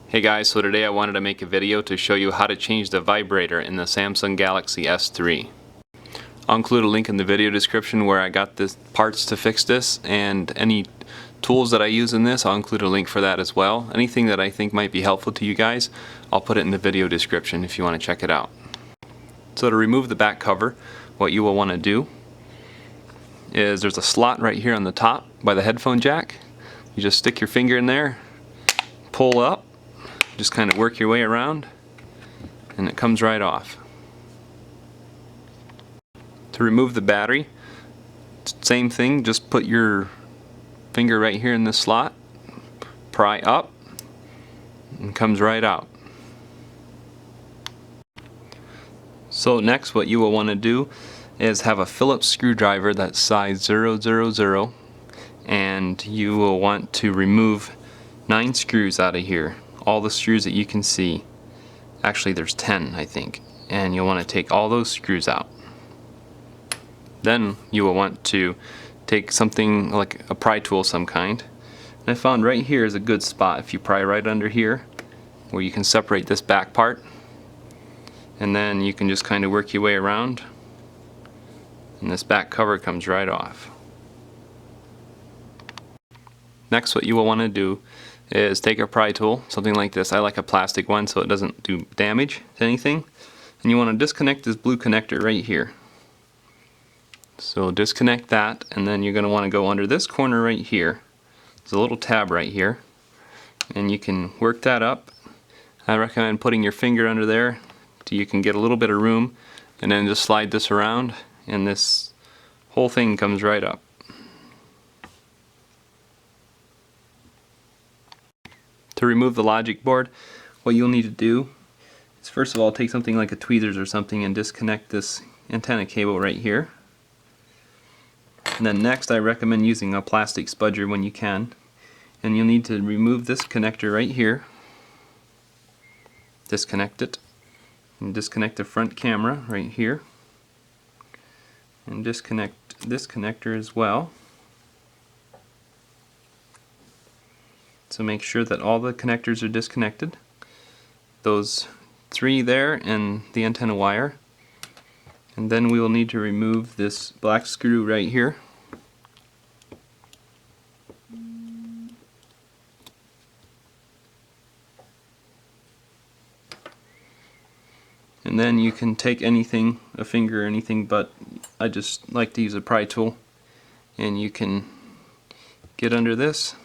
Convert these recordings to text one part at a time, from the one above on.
Hey guys, so today I wanted to make a video to show you how to change the vibrator in the Samsung Galaxy S3. I'll include a link in the video description where I got the parts to fix this, and any tools that I use in this, I'll include a link for that as well. Anything that I think might be helpful to you guys, I'll put it in the video description if you want to check it out. So to remove the back cover, what you will want to do is there's a slot right here on the top by the headphone jack. You just stick your finger in there, pull up, just kind of work your way around, and it comes right off. To remove the battery, same thing, just put your finger right here in this slot, pry up, and comes right out. So next what you will want to do is have a Phillips screwdriver that's size 000, and you will want to remove 9 screws out of here. All the screws that you can see. Actually there's 10 I think, and you'll want to take all those screws out. Then you will want to take something like a pry tool of some kind, and I found right here is a good spot. If you pry right under here where you can separate this back part, and then you can just kind of work your way around, and this back cover comes right off. Next what you will want to do is take a pry tool, something like this. I like a plastic one so it doesn't do damage to anything. And you want to disconnect this blue connector right here. So disconnect that, and then you're going to want to go under this corner right here. There's a little tab right here, and you can work that up. I recommend putting your finger under there so you can get a little bit of room, and then just slide this around, and this whole thing comes right up. To remove the logic board, what you'll need to do is first of all take something like a tweezers or something and disconnect this antenna cable right here. And then next I recommend using a plastic spudger when you can. And you'll need to remove this connector right here. Disconnect it. And disconnect the front camera right here. And disconnect this connector as well. So make sure that all the connectors are disconnected. Those 3 there and the antenna wire. And then we will need to remove this black screw right here. And then you can take anything, a finger or anything, but I just like to use a pry tool. And you can get under this,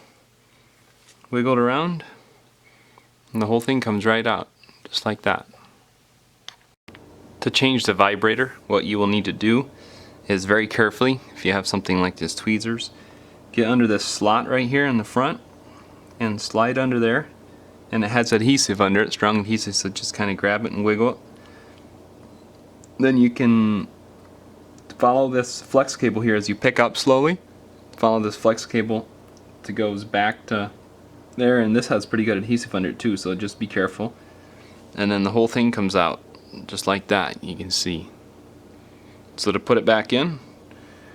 wiggle it around, and the whole thing comes right out, just like that. To change the vibrator, what you will need to do is very carefully, if you have something like this tweezers, get under this slot right here in the front and slide under there, and it has adhesive under it, strong adhesive, so just kind of grab it and wiggle it. Then you can follow this flex cable here as you pick up slowly. Follow this flex cable that goes back to there, and this has pretty good adhesive under it too, so just be careful. And then the whole thing comes out just like that, you can see. So to put it back in,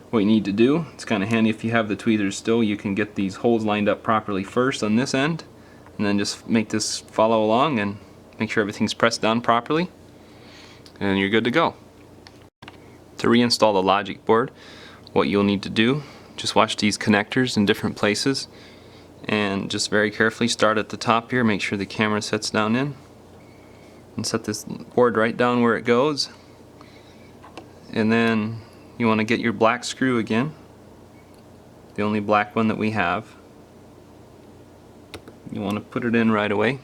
what you need to do, it's kind of handy if you have the tweezers still, you can get these holes lined up properly first on this end, and then just make this follow along and make sure everything's pressed down properly, and you're good to go. To reinstall the logic board, what you'll need to do, just watch these connectors in different places, and just very carefully start at the top here, make sure the camera sets down in, and set this board right down where it goes. And then you want to get your black screw again, the only black one that we have. You want to put it in right away.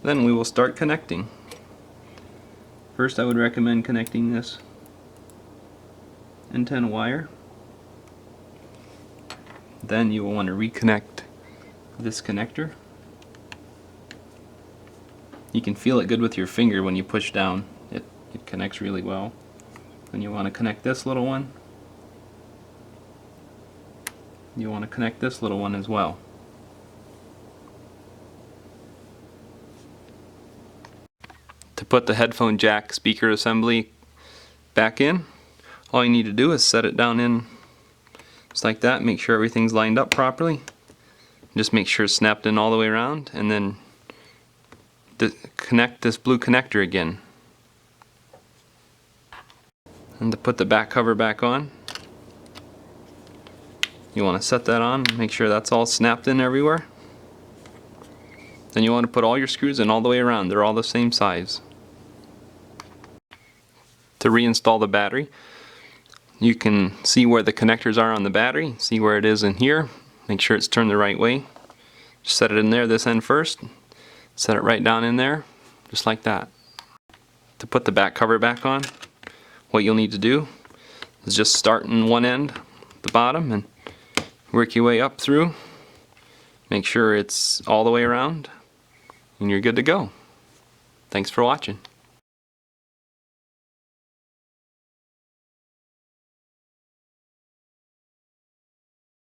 Then we will start connecting. First I would recommend connecting this antenna wire. Then you will want to reconnect this connector. You can feel it good with your finger when you push down. It connects really well. Then you want to connect this little one. You want to connect this little one as well. To put the headphone jack speaker assembly back in, all you need to do is set it down in just like that. Make sure everything's lined up properly, Just make sure it's snapped in all the way around, and then connect this blue connector again. And to put the back cover back on, you want to set that on, make sure that's all snapped in everywhere. Then you want to put all your screws in all the way around, they're all the same size. To reinstall the battery, you can see where the connectors are on the battery, see where it is in here, make sure it's turned the right way. Just set it in there, this end first, set it right down in there, just like that. To put the back cover back on, what you'll need to do is just start in one end, the bottom, and work your way up through. Make sure it's all the way around, and you're good to go. Thanks for watching.